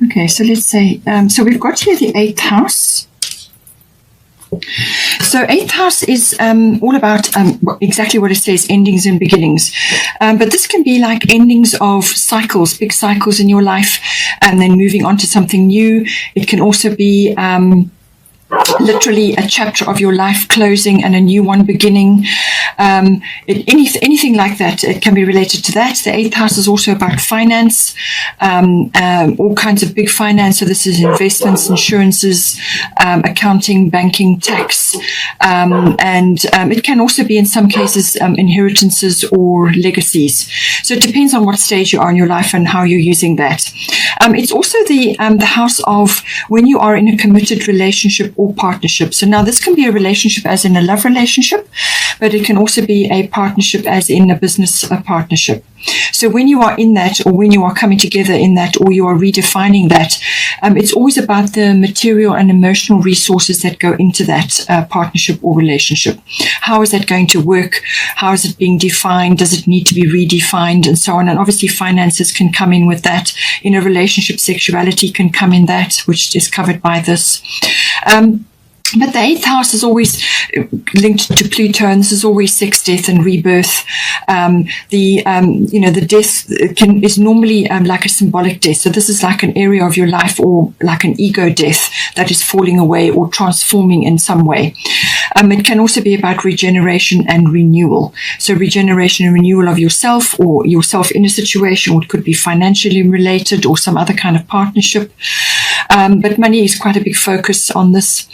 Okay, so let's say, so we've got here the 8th house. So 8th house is all about exactly what it says, endings and beginnings. But this can be like endings of cycles, big cycles in your life, and then moving on to something new. It can also be literally a chapter of your life closing and a new one beginning. Anything like that, it can be related to that. The 8th house is also about finance, all kinds of big finance. So this is investments, insurances, accounting, banking, tax, and it can also be in some cases inheritances or legacies. So it depends on what stage you are in your life and how you're using that. It's also the house of when you are in a committed relationship or partnership. So now this can be a relationship as in a love relationship, but it can also be a partnership as in a business partnership. So when you are in that, or when you are coming together in that, or you are redefining that, it's always about the material and emotional resources that go into that partnership or relationship. How is that going to work? How is it being defined? Does it need to be redefined? And so on. And obviously finances can come in with that. In a relationship, sexuality can come in that, which is covered by this. But the 8th house is always linked to Pluto, and this is always sex, death, and rebirth. The death is normally like a symbolic death. So this is like an area of your life, or like an ego death that is falling away or transforming in some way. It can also be about regeneration and renewal. So regeneration and renewal of yourself, or yourself in a situation, or it could be financially related or some other kind of partnership. But money is quite a big focus on this.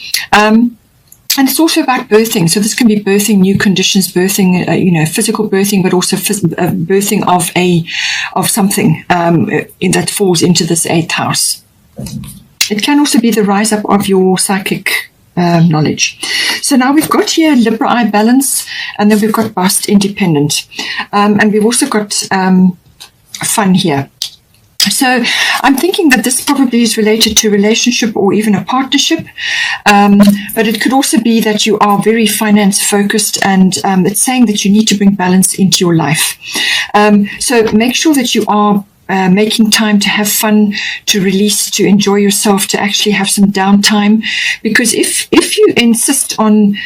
And it's also about birthing. So this can be birthing new conditions, birthing, physical birthing, but also birthing of something that falls into this 8th house. It can also be the rise up of your psychic knowledge. So now we've got here Libra eye balance, and then we've got bust independent. And we've also got fun here. So I'm thinking that this probably is related to relationship or even a partnership, but it could also be that you are very finance focused, and it's saying that you need to bring balance into your life. So make sure that you are making time to have fun, to release, to enjoy yourself, to actually have some downtime. Because if you insist on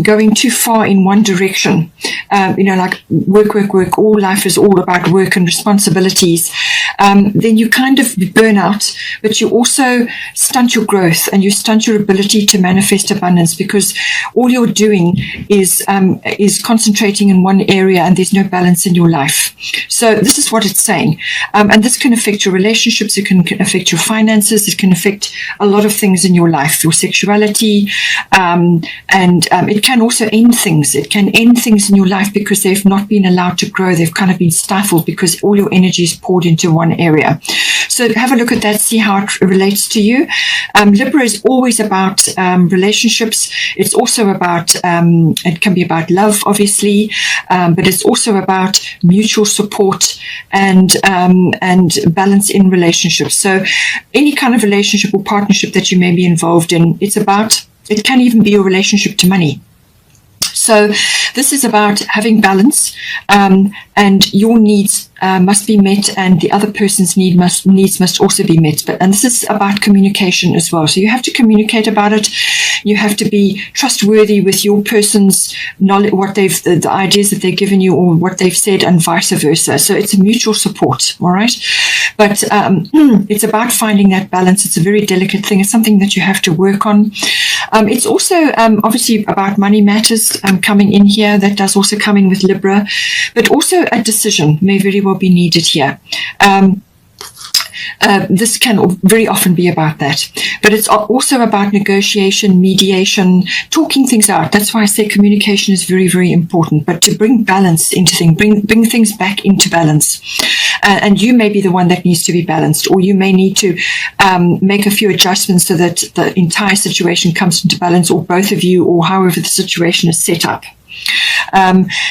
going too far in one direction, like work, all life is all about work and responsibilities, then you kind of burn out, but you also stunt your growth and you stunt your ability to manifest abundance, because all you're doing is concentrating in one area and there's no balance in your life. So this is what it's saying. And this can affect your relationships, it can affect your finances, it can affect a lot of things in your life, your sexuality, and it can also end things. It can end things in your life because they've not been allowed to grow. They've kind of been stifled because all your energy is poured into one area. So have a look at that, see how it relates to you. Libra is always about relationships. It's also about, it can be about love, obviously, but it's also about mutual support and balance in relationships. So any kind of relationship or partnership that you may be involved in, it can even be your relationship to money. So this is about having balance, and your needs must be met, and the other person's needs must also be met. And this is about communication as well. So you have to communicate about it. You have to be trustworthy with your person's knowledge, what the ideas that they've given you or what they've said, and vice versa. So it's a mutual support, all right? But it's about finding that balance. It's a very delicate thing. It's something that you have to work on. It's also obviously about money matters coming in here. That does also come in with Libra, but also a decision may very well be needed here. This can very often be about that, but it's also about negotiation, mediation, talking things out. That's why I say communication is very, very important, but to bring balance into things, bring things back into balance. And you may be the one that needs to be balanced, or you may need to make a few adjustments so that the entire situation comes into balance, or both of you, or however the situation is set up.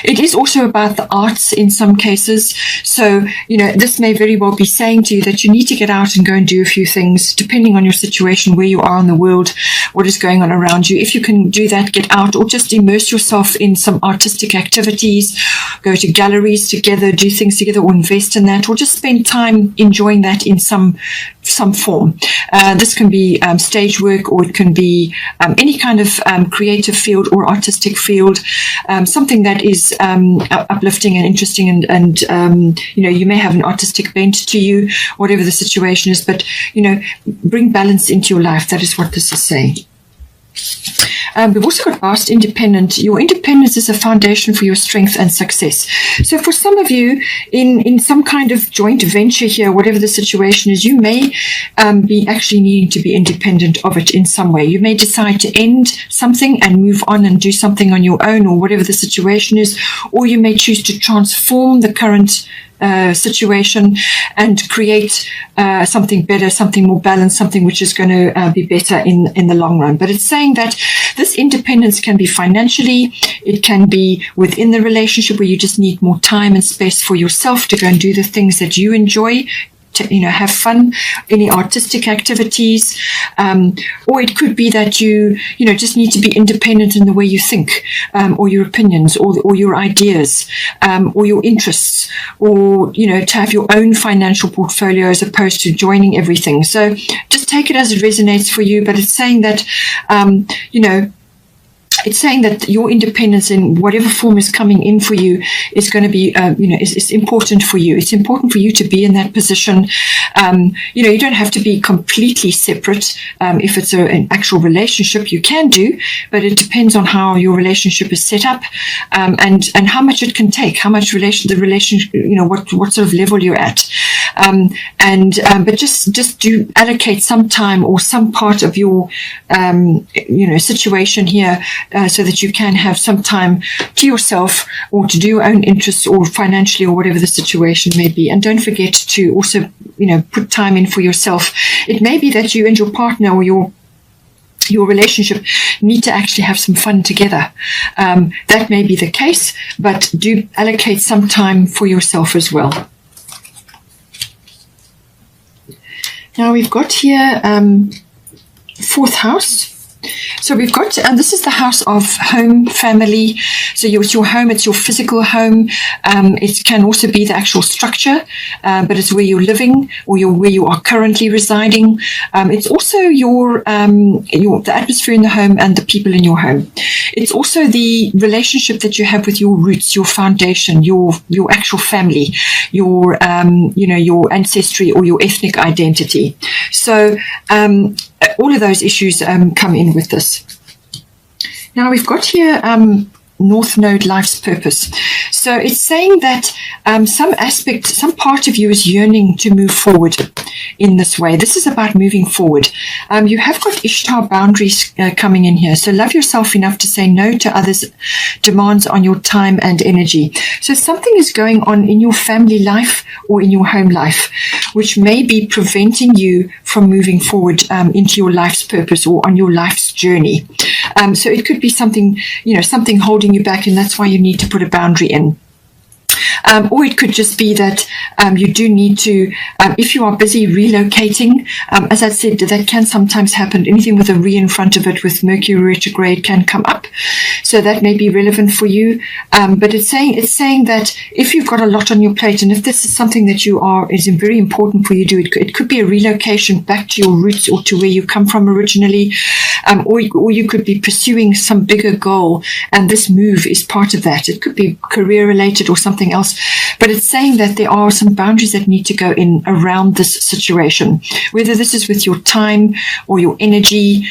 It is also about the arts in some cases. So, this may very well be saying to you that you need to get out and go and do a few things, depending on your situation, where you are in the world, what is going on around you. If you can do that, get out, or just immerse yourself in some artistic activities, go to galleries together, do things together, or invest in that, or just spend time enjoying that in some form. This can be stage work, or it can be any kind of creative field or artistic field, something that is uplifting and interesting, and you may have an artistic bent to you, whatever the situation is, but bring balance into your life. That is what this is saying. We've also got vast independent. Your independence is a foundation for your strength and success. So for some of you, in some kind of joint venture here, whatever the situation is, you may be actually needing to be independent of it in some way. You may decide to end something and move on and do something on your own, or whatever the situation is, or you may choose to transform the current situation and create something better, something more balanced, something which is going to be better in the long run. But it's saying that this independence can be financially, it can be within the relationship where you just need more time and space for yourself to go and do the things that you enjoy, to have fun, any artistic activities, or it could be that you just need to be independent in the way you think, or your opinions, or your ideas, or your interests, or to have your own financial portfolio as opposed to joining everything. So just take it as it resonates for you, but it's saying that it's saying that your independence in whatever form is coming in for you is going to be, is important for you. It's important for you to be in that position. You don't have to be completely separate. If it's an actual relationship, you can do, but it depends on how your relationship is set up, and how much it can take, how much the relationship, what sort of level you're at. But just do allocate some time or some part of your, situation here, so that you can have some time to yourself, or to do your own interests, or financially, or whatever the situation may be. And don't forget to also, put time in for yourself. It may be that you and your partner, or your relationship, need to actually have some fun together. That may be the case, but do allocate some time for yourself as well. Now we've got here fourth house. So we've got, and this is the house of home, family. So it's your home, it's your physical home. It can also be the actual structure, but it's where you're living, or where you are currently residing. It's also the atmosphere in the home and the people in your home. It's also the relationship that you have with your roots, your foundation, your actual family, your ancestry, or your ethnic identity. So all of those issues come in with this. Now we've got here North Node, life's purpose. So it's saying that some part of you is yearning to move forward in this way. This is about moving forward. You have got Ishtar boundaries coming in here. So love yourself enough to say no to others' demands on your time and energy. So something is going on in your family life or in your home life, which may be preventing you from moving forward into your life's purpose or on your life's journey. So it could be something holding you back, and that's why you need to put a boundary in. Or it could just be that you do need to, if you are busy relocating, as I said, that can sometimes happen. Anything with a re in front of it with Mercury retrograde can come up. So that may be relevant for you. But it's saying that if you've got a lot on your plate, and if this is something that is very important for you to do, it could be a relocation back to your roots or to where you come from originally. Or you could be pursuing some bigger goal, and this move is part of that. It could be career related or something else, but it's saying that there are some boundaries that need to go in around this situation, whether this is with your time or your energy,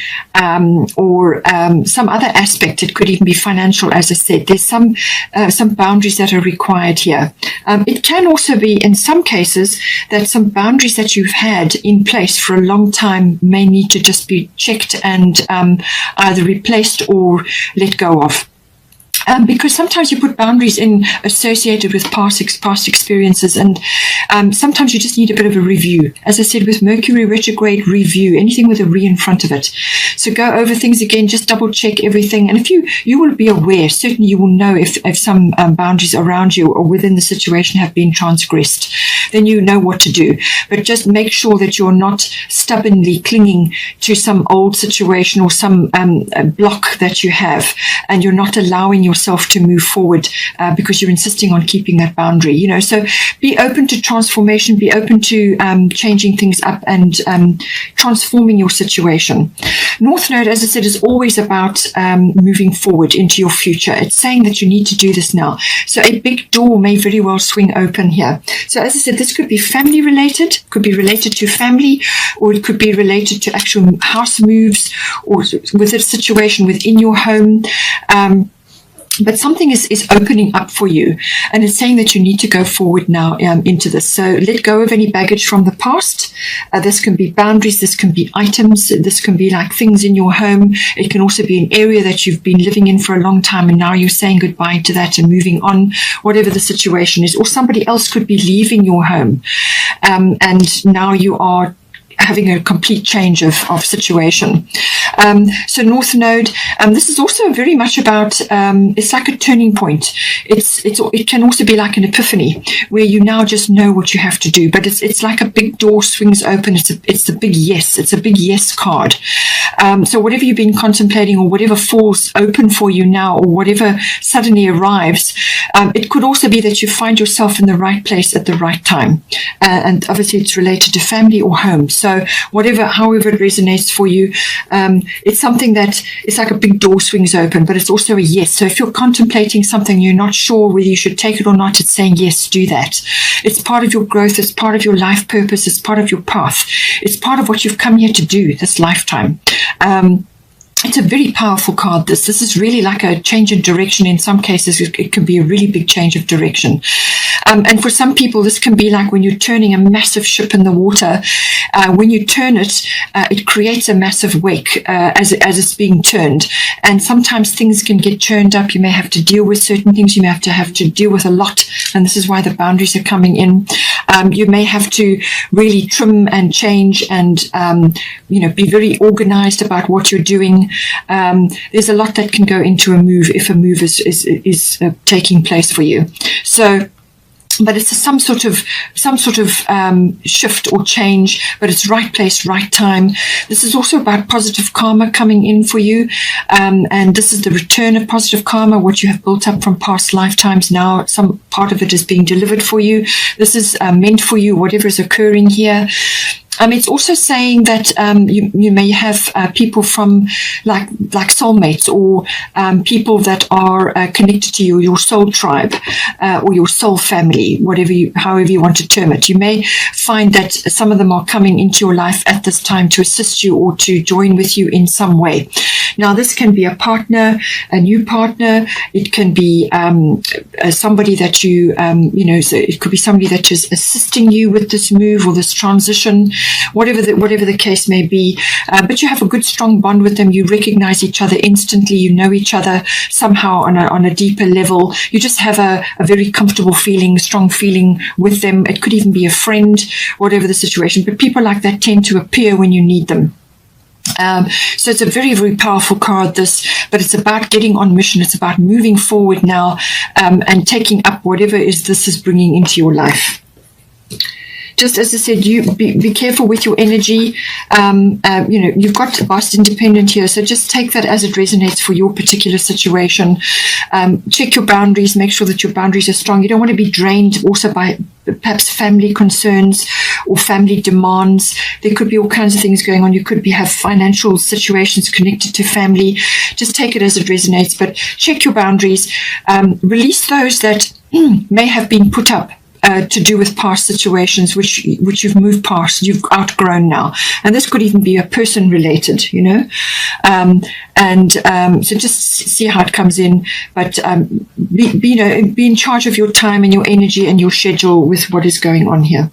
or some other aspect. It could even be financial. As I said, there's some boundaries that are required here. It can also be, in some cases, that some boundaries that you've had in place for a long time may need to just be checked and either replaced or let go of. Because sometimes you put boundaries in associated with past experiences, and sometimes you just need a bit of a review. As I said, with Mercury retrograde, review anything with a re in front of it. So go over things again, just double check everything, and if you will be aware, certainly you will know if some boundaries around you or within the situation have been transgressed. Then you know what to do. But just make sure that you're not stubbornly clinging to some old situation or some block that you have, and you're not allowing yourself to move forward because you're insisting on keeping that boundary. So be open to transformation, be open to changing things up and transforming your situation. North Node, as I said, is always about moving forward into your future. It's saying that you need to do this now. So a big door may very well swing open here. So as I said, this could be family related, could be related to family, or it could be related to actual house moves or with a situation within your home. But something is opening up for you, and it's saying that you need to go forward now into this. So let go of any baggage from the past. This can be boundaries, this can be items, this can be like things in your home. It can also be an area that you've been living in for a long time, and now you're saying goodbye to that and moving on, whatever the situation is. Or somebody else could be leaving your home, and now you are having a complete change of situation. So North Node, this is also very much about, it's like a turning point. It can also be like an epiphany where you now just know what you have to do, but it's like a big door swings open. It's a big yes. It's a big yes card. So whatever you've been contemplating or whatever falls open for you now or whatever suddenly arrives, it could also be that you find yourself in the right place at the right time. And obviously it's related to family or home. So however it resonates for you, it's something that it's like a big door swings open, but it's also a yes. So if you're contemplating something, you're not sure whether you should take it or not, it's saying yes, do that. It's part of your growth. It's part of your life purpose. It's part of your path. It's part of what you've come here to do this lifetime. It's a very powerful card, this. This is really like a change in direction. In some cases, it can be a really big change of direction. And for some people, this can be like when you're turning a massive ship in the water. When you turn it, it creates a massive wake as it's being turned. And sometimes things can get churned up. You may have to deal with certain things. You may have to deal with a lot. And this is why the boundaries are coming in. You may have to really trim and change and, be very organized about what you're doing. There's a lot that can go into a move if a move is taking place for you. So, but it's some sort of shift or change, but it's right place, right time. This is also about positive karma coming in for you, and this is the return of positive karma, what you have built up from past lifetimes. Now some part of it is being delivered for you. This is meant for you, whatever is occurring here. It's also saying that you may have people from like soulmates or people that are connected to you, your soul tribe or your soul family, however you want to term it. You may find that some of them are coming into your life at this time to assist you or to join with you in some way. Now, this can be a partner, a new partner. It can be somebody that so it could be somebody that is assisting you with this move or this transition. Whatever the case may be, but you have a good strong bond with them. You recognize each other instantly. You know each other somehow on a deeper level. You just have a very comfortable feeling, strong feeling with them. It could even be a friend, whatever the situation. But people like that tend to appear when you need them. So it's a very, very powerful card, this, but it's about getting on mission. It's about moving forward now and taking up whatever this is bringing into your life. Just as I said, you be careful with your energy. You've got vast independent here, so just take that as it resonates for your particular situation. Check your boundaries. Make sure that your boundaries are strong. You don't want to be drained also by perhaps family concerns or family demands. There could be all kinds of things going on. You could have financial situations connected to family. Just take it as it resonates, but check your boundaries. Release those that may have been put up to do with past situations which you've moved past, you've outgrown now. And this could even be a person related, so just see how it comes in, but be in charge of your time and your energy and your schedule with what is going on here.